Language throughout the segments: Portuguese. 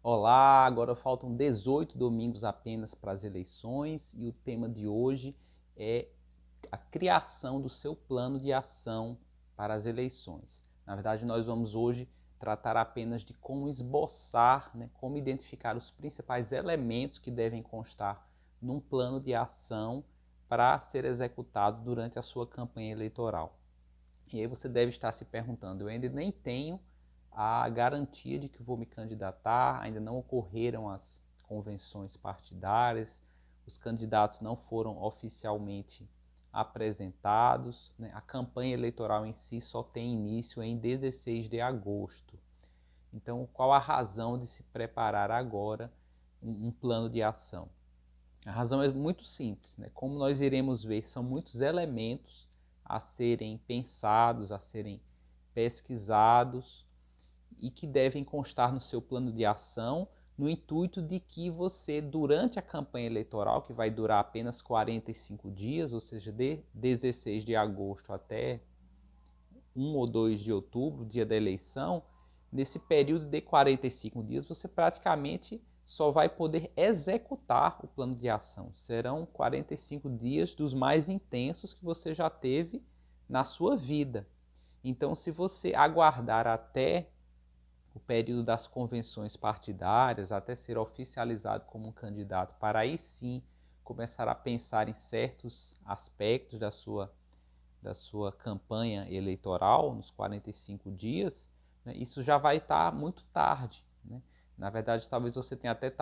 Olá, agora faltam 18 domingos apenas para as eleições e o tema de hoje é a criação do seu plano de ação para as eleições. Na verdade, nós vamos hoje tratar apenas de como esboçar, como identificar os principais elementos que devem constar num plano de ação para ser executado durante a sua campanha eleitoral. E aí você deve estar se perguntando, eu ainda nem tenho a garantia de que vou me candidatar, ainda não ocorreram as convenções partidárias, os candidatos não foram oficialmente apresentados, a campanha eleitoral em si só tem início em 16 de agosto. Então, qual a razão de se preparar agora um plano de ação? A razão é muito simples, Como nós iremos ver, são muitos elementos a serem pensados, a serem pesquisados e que devem constar no seu plano de ação, no intuito de que você, durante a campanha eleitoral, que vai durar apenas 45 dias, ou seja, de 16 de agosto até 1 ou 2 de outubro, dia da eleição, nesse período de 45 dias, você praticamente só vai poder executar o plano de ação. Serão 45 dias dos mais intensos que você já teve na sua vida. Então, se você aguardar até o período das convenções partidárias, até ser oficializado como um candidato, para aí sim começar a pensar em certos aspectos da sua campanha eleitoral, nos 45 dias, isso já vai estar muito tarde. Na verdade, talvez você tenha até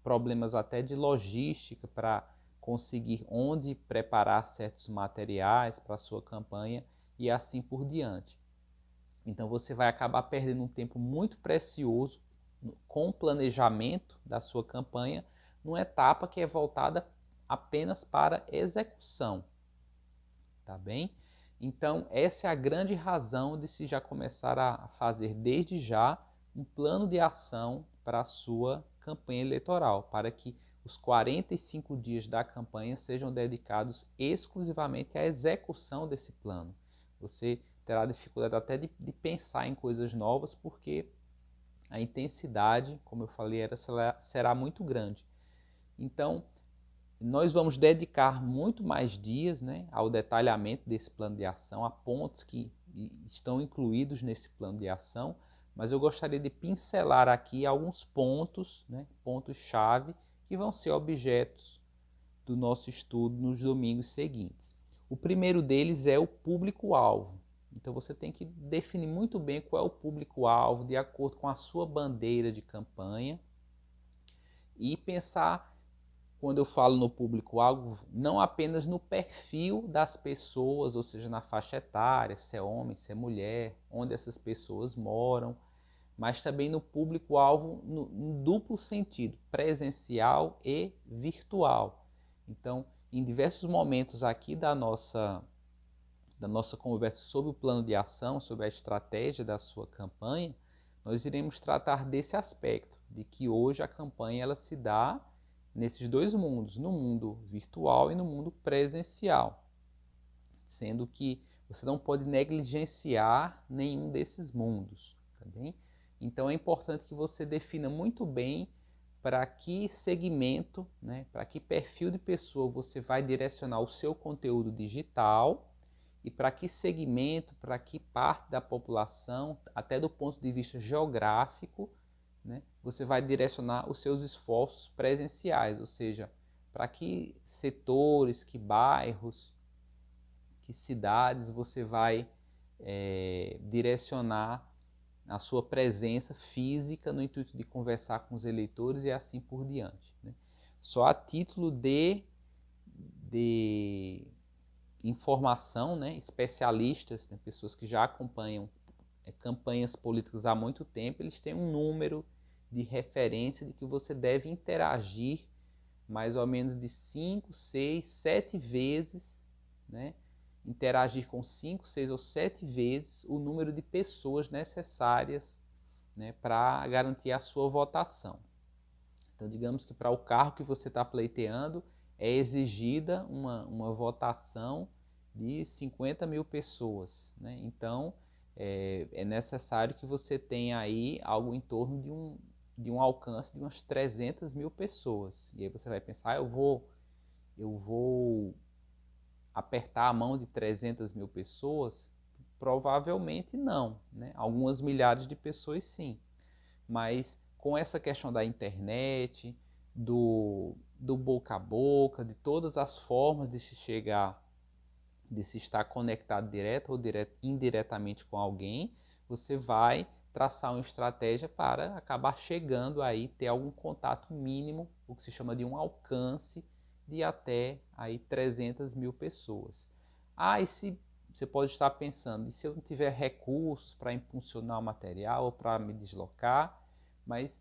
problemas até de logística para conseguir onde preparar certos materiais para a sua campanha e assim por diante. Então você vai acabar perdendo um tempo muito precioso com o planejamento da sua campanha, numa etapa que é voltada apenas para execução, tá bem? Então essa é a grande razão de se já começar a fazer desde já um plano de ação para a sua campanha eleitoral, para que os 45 dias da campanha sejam dedicados exclusivamente à execução desse plano. Você terá dificuldade até de pensar em coisas novas, porque a intensidade, como eu falei, será muito grande. Então, nós vamos dedicar muito mais dias, ao detalhamento desse plano de ação, a pontos que estão incluídos nesse plano de ação, mas eu gostaria de pincelar aqui alguns pontos, pontos-chave, que vão ser objetos do nosso estudo nos domingos seguintes. O primeiro deles é o público-alvo. Então você tem que definir muito bem qual é o público-alvo de acordo com a sua bandeira de campanha e pensar, quando eu falo no público-alvo, não apenas no perfil das pessoas, ou seja, na faixa etária, se é homem, se é mulher, onde essas pessoas moram, mas também no público-alvo no duplo sentido, presencial e virtual. Então, em diversos momentos aqui da nossa conversa sobre o plano de ação, sobre a estratégia da sua campanha, nós iremos tratar desse aspecto, de que hoje a campanha ela se dá nesses dois mundos, no mundo virtual e no mundo presencial, sendo que você não pode negligenciar nenhum desses mundos, tá bem? Então é importante que você defina muito bem para que segmento, para que perfil de pessoa você vai direcionar o seu conteúdo digital e para que segmento, para que parte da população, até do ponto de vista geográfico, você vai direcionar os seus esforços presenciais, ou seja, para que setores, que bairros, que cidades você vai direcionar a sua presença física no intuito de conversar com os eleitores e assim por diante. Só a título de informação, especialistas, pessoas que já acompanham campanhas políticas há muito tempo, eles têm um número de referência de que você deve interagir mais ou menos de 5, 6, 7 vezes, interagir com 5, 6 ou 7 vezes o número de pessoas necessárias para garantir a sua votação. Então, digamos que para o cargo que você está pleiteando, é exigida uma votação de 50 mil pessoas. Então, é necessário que você tenha aí algo em torno de um alcance de umas 300 mil pessoas. E aí você vai pensar, eu vou apertar a mão de 300 mil pessoas? Provavelmente não, né? Algumas milhares de pessoas sim, mas com essa questão da internet, do boca a boca, de todas as formas de se chegar, de se estar conectado direto ou indiretamente com alguém, você vai traçar uma estratégia para acabar chegando aí, ter algum contato mínimo, o que se chama de um alcance de até aí 300 mil pessoas. Ah, e se você pode estar pensando, e se eu não tiver recursos para impulsionar o material ou para me deslocar, mas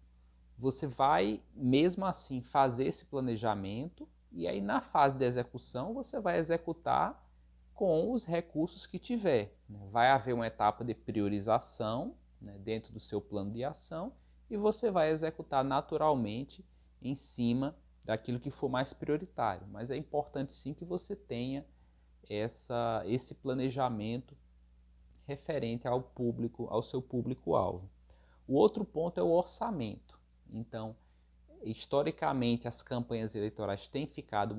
você vai mesmo assim fazer esse planejamento e aí na fase de execução você vai executar com os recursos que tiver. Vai haver uma etapa de priorização, né, dentro do seu plano de ação e você vai executar naturalmente em cima daquilo que for mais prioritário. Mas é importante sim que você tenha esse planejamento referente ao público, ao seu público-alvo. O outro ponto é o orçamento. Então, historicamente, as campanhas eleitorais têm ficado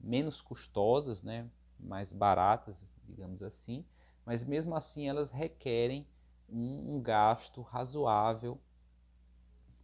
menos custosas, né? Mais baratas, digamos assim, mas mesmo assim elas requerem um gasto razoável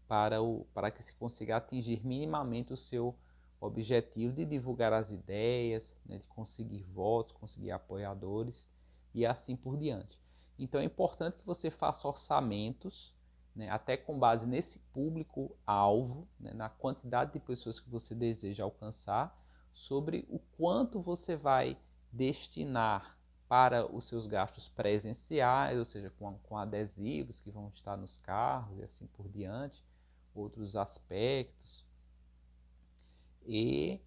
para que se consiga atingir minimamente o seu objetivo de divulgar as ideias, né, de conseguir votos, conseguir apoiadores e assim por diante. Então é importante que você faça orçamentos, né, até com base nesse público-alvo, né, na quantidade de pessoas que você deseja alcançar, sobre o quanto você vai destinar para os seus gastos presenciais, ou seja, com adesivos que vão estar nos carros e assim por diante, outros aspectos, e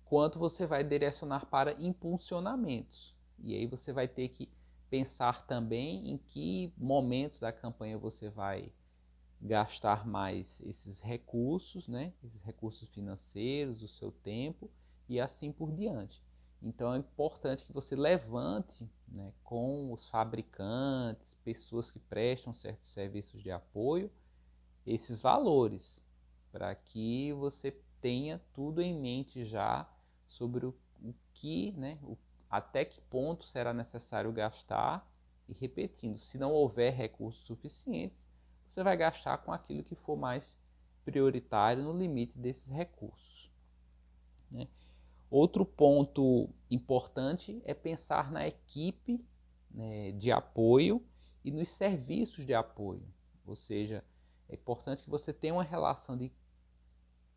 quanto você vai direcionar para impulsionamentos. E aí você vai ter que pensar também em que momentos da campanha você vai gastar mais esses recursos, né? Esses recursos financeiros, o seu tempo e assim por diante. Então é importante que você levante, né, com os fabricantes, pessoas que prestam certos serviços de apoio, esses valores, para que você tenha tudo em mente já sobre o que, né, até que ponto será necessário gastar e repetindo, se não houver recursos suficientes, você vai gastar com aquilo que for mais prioritário no limite desses recursos, né? Outro ponto importante é pensar na equipe, né, de apoio e nos serviços de apoio, ou seja, é importante que você tenha uma relação de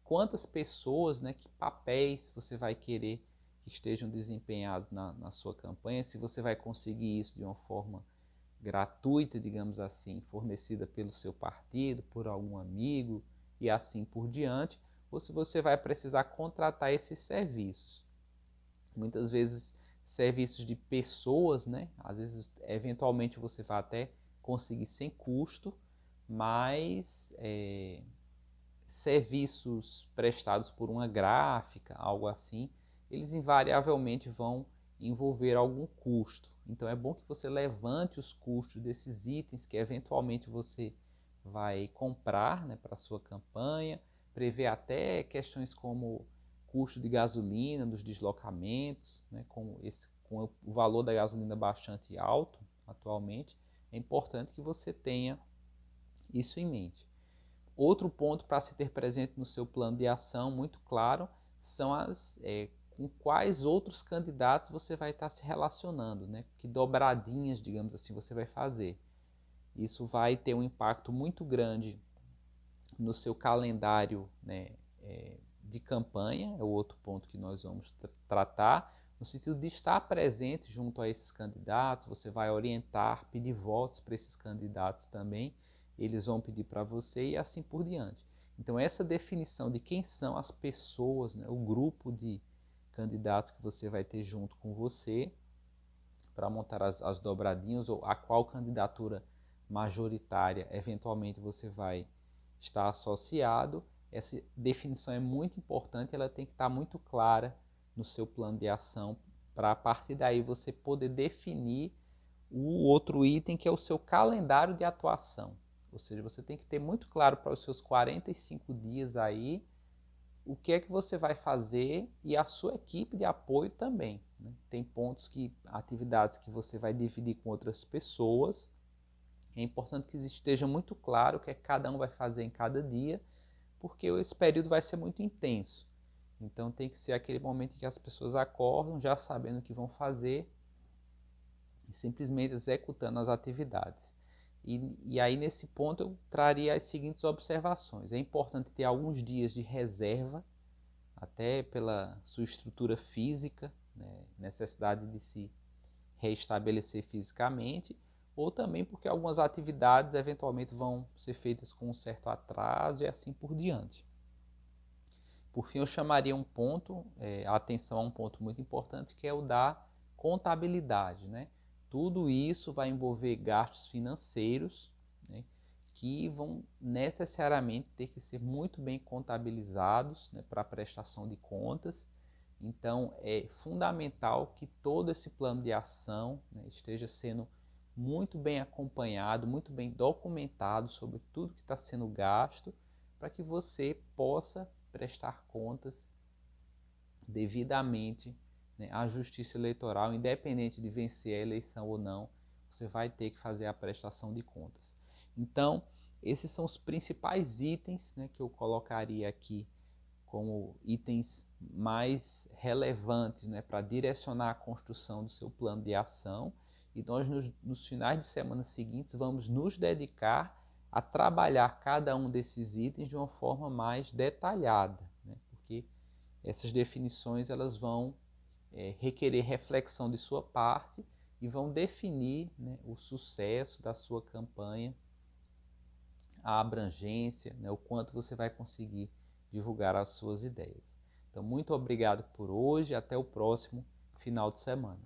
quantas pessoas, né, que papéis você vai querer que estejam desempenhados na sua campanha, se você vai conseguir isso de uma forma gratuita, digamos assim, fornecida pelo seu partido, por algum amigo e assim por diante, ou se você vai precisar contratar esses serviços. Muitas vezes serviços de pessoas, né? Às vezes, eventualmente você vai até conseguir sem custo, mas serviços prestados por uma gráfica, algo assim, eles invariavelmente vão envolver algum custo. Então é bom que você levante os custos desses itens que eventualmente você vai comprar, né, para a sua campanha, prever até questões como custo de gasolina, dos deslocamentos, né, com o valor da gasolina bastante alto atualmente, é importante que você tenha isso em mente. Outro ponto para se ter presente no seu plano de ação, muito claro, são com quais outros candidatos você vai estar se relacionando, né? Que dobradinhas, digamos assim, você vai fazer. Isso vai ter um impacto muito grande no seu calendário, né, de campanha, é o outro ponto que nós vamos tratar, no sentido de estar presente junto a esses candidatos, você vai orientar, pedir votos para esses candidatos também, eles vão pedir para você e assim por diante. Então essa definição de quem são as pessoas, né, o grupo de candidatos que você vai ter junto com você para montar as dobradinhas ou a qual candidatura majoritária eventualmente você vai estar associado, essa definição é muito importante, ela tem que estar muito clara no seu plano de ação para a partir daí você poder definir o outro item que é o seu calendário de atuação. Ou seja, você tem que ter muito claro para os seus 45 dias aí o que é que você vai fazer e a sua equipe de apoio também, né? Tem atividades que você vai dividir com outras pessoas. É importante que esteja muito claro o que é que cada um vai fazer em cada dia, porque esse período vai ser muito intenso. Então tem que ser aquele momento em que as pessoas acordam já sabendo o que vão fazer e simplesmente executando as atividades. E aí nesse ponto eu traria as seguintes observações. É importante ter alguns dias de reserva, até pela sua estrutura física, né, necessidade de se reestabelecer fisicamente, ou também porque algumas atividades eventualmente vão ser feitas com um certo atraso e assim por diante. Por fim, eu chamaria a atenção a um ponto muito importante, que é o da contabilidade, né? Tudo isso vai envolver gastos financeiros, né, que vão necessariamente ter que ser muito bem contabilizados, né, para a prestação de contas. Então, é fundamental que todo esse plano de ação, né, esteja sendo muito bem acompanhado, muito bem documentado sobre tudo que está sendo gasto, para que você possa prestar contas devidamente, né, à Justiça Eleitoral, independente de vencer a eleição ou não, você vai ter que fazer a prestação de contas. Então, esses são os principais itens, né, que eu colocaria aqui como itens mais relevantes, né, para direcionar a construção do seu plano de ação. E nós, nos finais de semana seguintes, vamos nos dedicar a trabalhar cada um desses itens de uma forma mais detalhada, né, porque essas definições elas vão requerer reflexão de sua parte e vão definir, né, o sucesso da sua campanha, a abrangência, né, o quanto você vai conseguir divulgar as suas ideias. Então, muito obrigado por hoje e até o próximo final de semana.